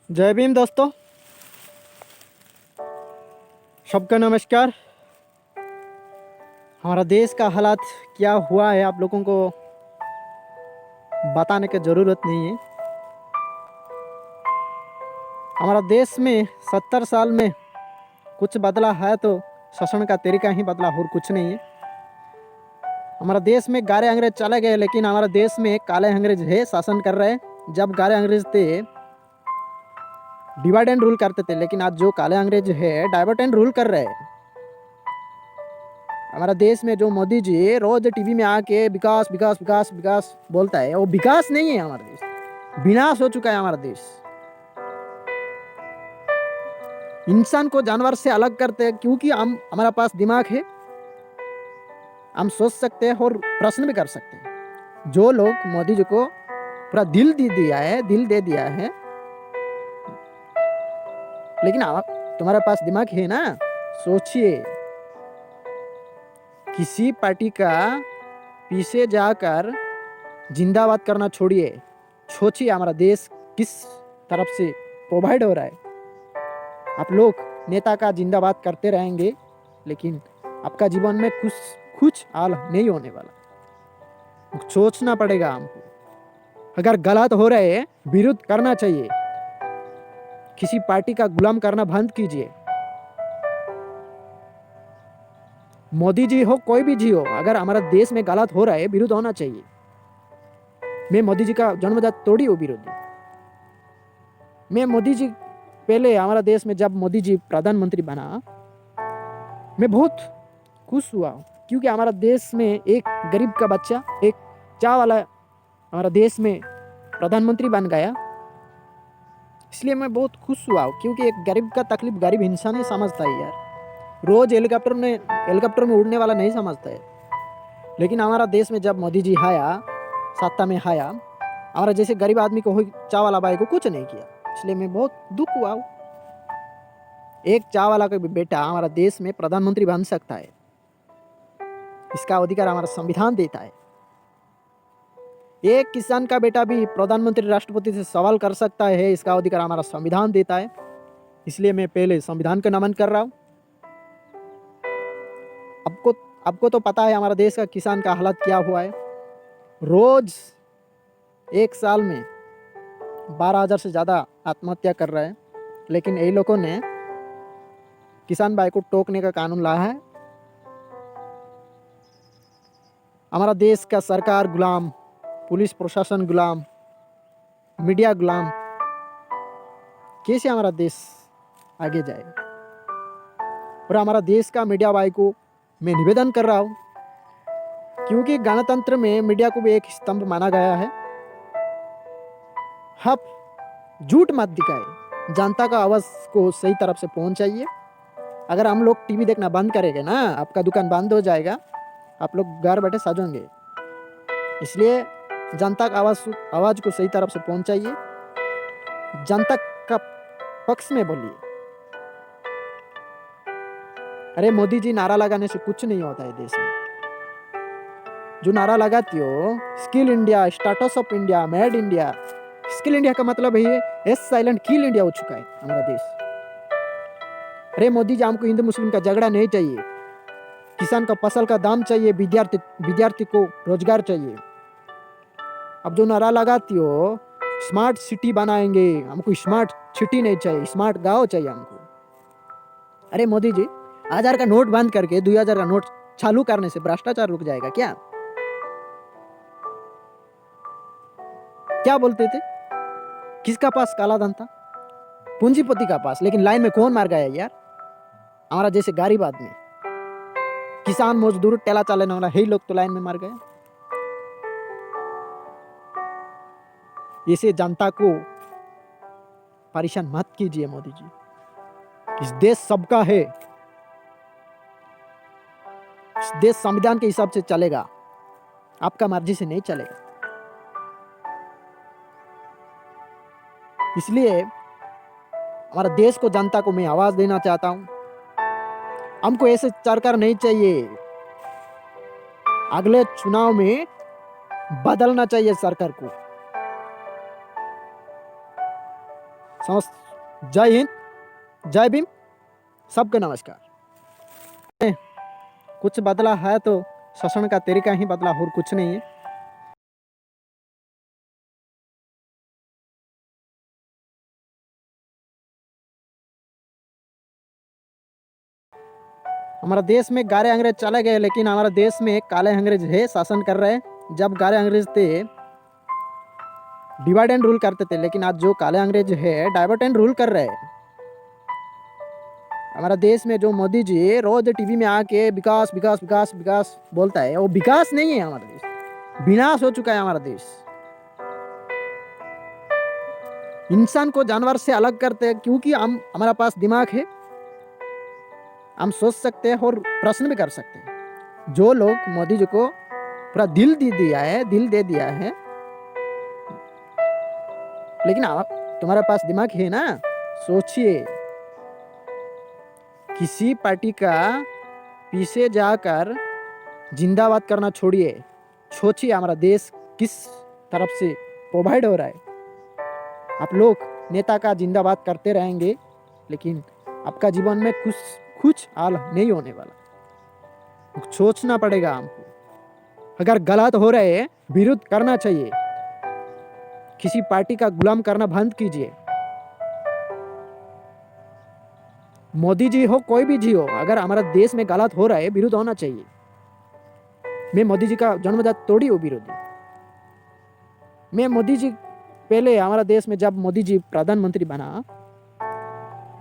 जय भीम दोस्तों, सबका नमस्कार। हमारा देश का हालात क्या हुआ है आप लोगों को बताने की ज़रूरत नहीं है। हमारा देश में 70 साल में कुछ बदला है तो शासन का तरीका ही बदला, और कुछ नहीं है। हमारा देश में गारे अंग्रेज चले गए, लेकिन हमारा देश में काले अंग्रेज है शासन कर रहे हैं। जब गारे अंग्रेज थे डिवाइड एंड रूल करते थे, लेकिन आज जो काले अंग्रेज है डाइवर्ट एंड रूल कर रहे हैं। हमारा देश में जो मोदी जी रोज टीवी में आके विकास विकास विकास विकास बोलता है, वो विकास नहीं है। हमारा देश विनाश हो चुका है। हमारा देश इंसान को जानवर से अलग करते हैं, क्योंकि हम हमारा पास दिमाग है, हम सोच सकते हैं और प्रश्न भी कर सकते हैं। जो लोग मोदी जी को पूरा दिल दे दिया है, लेकिन आप तुम्हारे पास दिमाग है ना। सोचिए, किसी पार्टी का पीछे जाकर जिंदाबाद करना छोड़िए, सोचिए हमारा देश किस तरफ से प्रोवाइड हो रहा है। आप लोग नेता का जिंदाबाद करते रहेंगे, लेकिन आपका जीवन में कुछ हाल नहीं होने वाला। सोचना पड़ेगा हमको। अगर गलत हो रहे हैं, विरोध करना चाहिए। किसी पार्टी का गुलाम करना बंद कीजिए। मोदी जी हो, कोई भी जी हो, अगर हमारा देश में गलत हो रहा है, विरोध होना चाहिए। मैं मोदी जी का जन्मजात थोड़ी हूँ विरोधी। मैं मोदी जी पहले हमारा देश में जब मोदी जी प्रधानमंत्री बना, मैं बहुत खुश हुआ, क्योंकि हमारा देश में एक गरीब का बच्चा, एक चाय वाला हमारा देश में प्रधानमंत्री बन गया। इसलिए मैं बहुत खुश हुआ, क्योंकि एक गरीब का तकलीफ गरीब इंसान ही समझता है यार। रोज हेलीकॉप्टर में उड़ने वाला नहीं समझता है। लेकिन हमारा देश में जब मोदी जी आया, सत्ता में आया, हमारा जैसे गरीब आदमी को, चाय वाला भाई को कुछ नहीं किया। इसलिए मैं बहुत दुख हुआ। एक चाय वाला का बेटा हमारा देश में प्रधानमंत्री बन सकता है, इसका अधिकार हमारा संविधान देता है। एक किसान का बेटा भी प्रधानमंत्री राष्ट्रपति से सवाल कर सकता है, इसका अधिकार हमारा संविधान देता है। इसलिए मैं पहले संविधान का नमन कर रहा हूँ। आपको तो पता है हमारा देश का किसान का हालत क्या हुआ है। रोज एक साल में 12,000 से ज़्यादा आत्महत्या कर रहे हैं, लेकिन ये लोगों ने किसान भाई को टोकने का कानून लाया है। हमारा देश का सरकार गुलाम, पुलिस प्रशासन गुलाम, मीडिया गुलाम। कैसे हमारा देश आगे जाएगा? और हमारा देश का मीडिया भाई को मैं निवेदन कर रहा हूँ, क्योंकि गणतंत्र में मीडिया को भी एक स्तंभ माना गया है। आप झूठ मत दिखाए, जनता का आवाज़ को सही तरफ से पहुंचाइए। अगर हम लोग टीवी देखना बंद करेंगे ना, आपका दुकान बंद हो जाएगा, आप लोग घर बैठे सजोगे। इसलिए जनता का आवाज़ को सही तरफ से पहुंचाइए, जनता का पक्ष में बोलिए। अरे मोदी जी, नारा लगाने से कुछ नहीं होता है देश में। जो नारा लगाती हो, skill India, startup India, made India. Skill India का मतलब है एस साइलेंट किल इंडिया हो चुका है हमारा देश। अरे मोदी जी, हमको हिंदू मुस्लिम का झगड़ा नहीं चाहिए। किसान का फसल का दाम चाहिए, विद्यार्थी को रोजगार चाहिए। अब जो नारा लगाती हो स्मार्ट सिटी बनाएंगे, हमको स्मार्ट सिटी नहीं चाहिए, स्मार्ट गांव चाहिए हमको। अरे मोदी जी, 1000 का नोट बंद करके 2000 का नोट चालू करने से भ्रष्टाचार रुक जाएगा क्या? क्या बोलते थे? किसका पास काला धन था? पूंजीपति का पास। लेकिन लाइन में कौन मार गया यार? हमारा जैसे गरीब आदमी, किसान, मजदूर, ठेला चालने वाला, यही लोग तो लाइन में मार गए। इसे जनता को परेशान मत कीजिए मोदी जी। इस देश सबका है। इस देश संविधान के हिसाब से चलेगा, आपका मर्जी से नहीं चलेगा। इसलिए हमारा देश को, जनता को मैं आवाज देना चाहता हूं, हमको ऐसे सरकार नहीं चाहिए। अगले चुनाव में बदलना चाहिए सरकार को। समस्त जय हिंद, जय भीम, सबको नमस्कार। कुछ बदला है तो शासन का तरीका ही बदला, और कुछ नहीं है। हमारा देश में गारे अंग्रेज चले गए, लेकिन हमारा देश में काले अंग्रेज है, शासन कर रहे हैं। जब गारे अंग्रेज थे डिवाइड एंड रूल करते थे, लेकिन आज जो काले अंग्रेज है डाइवर्ट एंड रूल कर रहे हैं। हमारा देश में जो मोदी जी रोज टीवी में आके विकास विकास विकास विकास बोलता है, वो विकास नहीं है। हमारा देश विनाश हो चुका है। हमारा देश इंसान को जानवर से अलग करते हैं, क्योंकि हमारा पास दिमाग है, हम सोच सकते हैं और प्रश्न भी कर सकते हैं। जो लोग मोदी जी को पूरा दिल दे दिया है, लेकिन आप तुम्हारे पास दिमाग है ना, सोचिए। किसी पार्टी का पीछे जाकर जिंदाबाद करना छोड़िए, सोचिए हमारा देश किस तरफ से प्रोवाइड हो रहा है। आप लोग नेता का जिंदाबाद करते रहेंगे, लेकिन आपका जीवन में कुछ हाल नहीं होने वाला। सोचना पड़ेगा हमको। अगर गलत हो रहे हैं, विरोध करना चाहिए। किसी पार्टी का गुलाम करना बंद कीजिए। मोदी जी हो, कोई भी जी हो, अगर हमारा देश में गलत हो रहा है, विरोध होना चाहिए। मैं मोदी जी का जन्मजात थोड़ी हूँ विरोधी। मैं मोदी जी पहले हमारा देश में जब मोदी जी प्रधानमंत्री बना,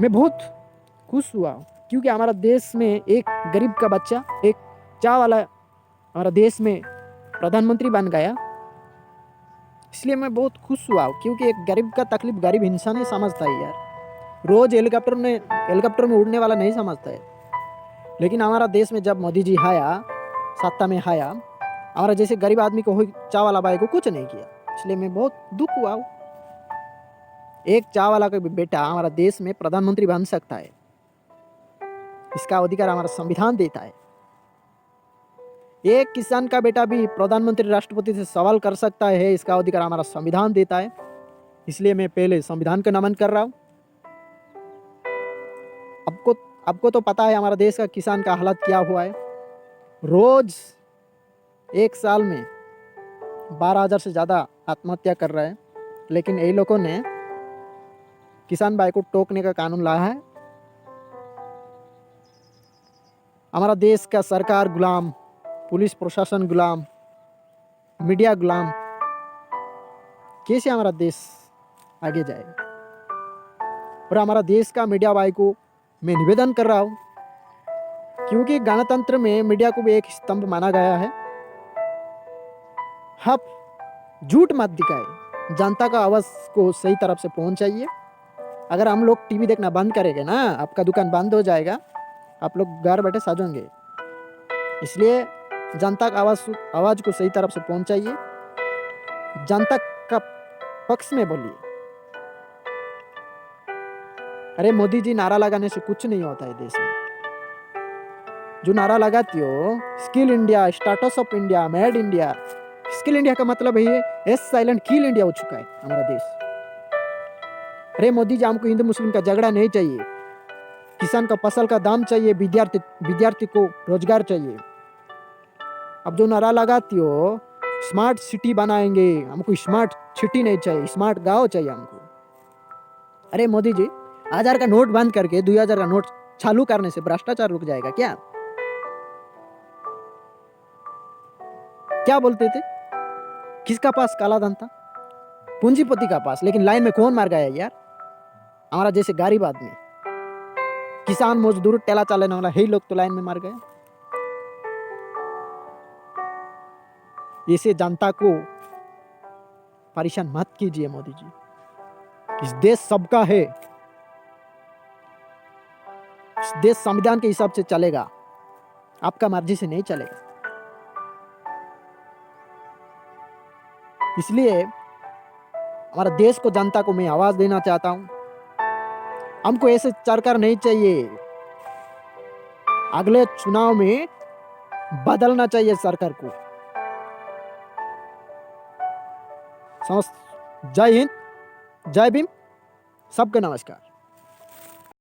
मैं बहुत खुश हुआ, क्योंकि हमारा देश में एक गरीब का बच्चा, एक चाय वाला हमारा देश में प्रधानमंत्री बन गया। इसलिए मैं बहुत खुश हुआ, क्योंकि एक गरीब का तकलीफ गरीब इंसान ही समझता है यार। रोज हेलीकॉप्टर में उड़ने वाला नहीं समझता है। लेकिन हमारा देश में जब मोदी जी आया, सत्ता में आया, हमारा जैसे गरीब आदमी को, चाय वाला भाई को कुछ नहीं किया। इसलिए मैं बहुत दुख हुआ। एक चाय वाला का बेटा हमारा देश में प्रधानमंत्री बन सकता है, इसका अधिकार हमारा संविधान देता है। एक किसान का बेटा भी प्रधानमंत्री राष्ट्रपति से सवाल कर सकता है, इसका अधिकार हमारा संविधान देता है। इसलिए मैं पहले संविधान का नमन कर रहा हूँ। आपको तो पता है हमारा देश का किसान का हालत क्या हुआ है। रोज एक साल में 12,000 से ज़्यादा आत्महत्या कर रहा है, लेकिन ये लोगों ने किसान भाई को टोकने का कानून लाया है। हमारा देश का सरकार गुलाम, पुलिस प्रशासन गुलाम, मीडिया गुलाम, कैसे हमारा देश आगे जाएगा। और हमारा देश का मीडिया भाई को मैं निवेदन कर रहा हूँ, क्योंकि गणतंत्र में मीडिया को भी एक स्तंभ माना गया है। आप झूठ मत दिखाए, जनता का आवाज़ को सही तरफ से पहुंचाइए। अगर हम लोग टीवी देखना बंद करेंगे ना, आपका दुकान बंद हो जाएगा, आप लोग घर बैठे सजोंगे। इसलिए जनता का आवाज़ को सही तरफ से पहुंचाइए, जनता का पक्ष में बोलिए। अरे मोदी जी, नारा लगाने से कुछ नहीं होता है देश में। जो नारा लगाती हो, skill India, startup India, made India. Skill India का मतलब है एस साइलेंट किल इंडिया हो चुका है हमारा देश। अरे मोदी जी, हमको हिंदू मुस्लिम का झगड़ा नहीं चाहिए, किसान का फसल का दाम चाहिए, विद्यार्थी को रोजगार चाहिए। अब जो नारा लगाती हो, स्मार्ट सिटी बनाएंगे, हमको स्मार्ट सिटी नहीं चाहिए, स्मार्ट गांव चाहिए हमको। अरे मोदी जी, 1000 का नोट बंद करके 2000 का नोट चालू करने से भ्रष्टाचार रुक जाएगा क्या? क्या बोलते थे? किसका पास काला धन था? पूंजीपति का पास। लेकिन लाइन में कौन मार गया यार? हमारा जैसे गरीब आदमी, किसान, मजदूर, ठेला चलाने वाला, यही लोग तो लाइन में मार गए। ऐसे जनता को परेशान मत कीजिए मोदी जी। इस देश सबका है, इस देश संविधान के हिसाब से चलेगा, आपका मर्जी से नहीं चलेगा। इसलिए हमारा देश को, जनता को मैं आवाज देना चाहता हूं, हमको ऐसे सरकार नहीं चाहिए। अगले चुनाव में बदलना चाहिए सरकार को। जय हिंद, जय भीम, सबको नमस्कार।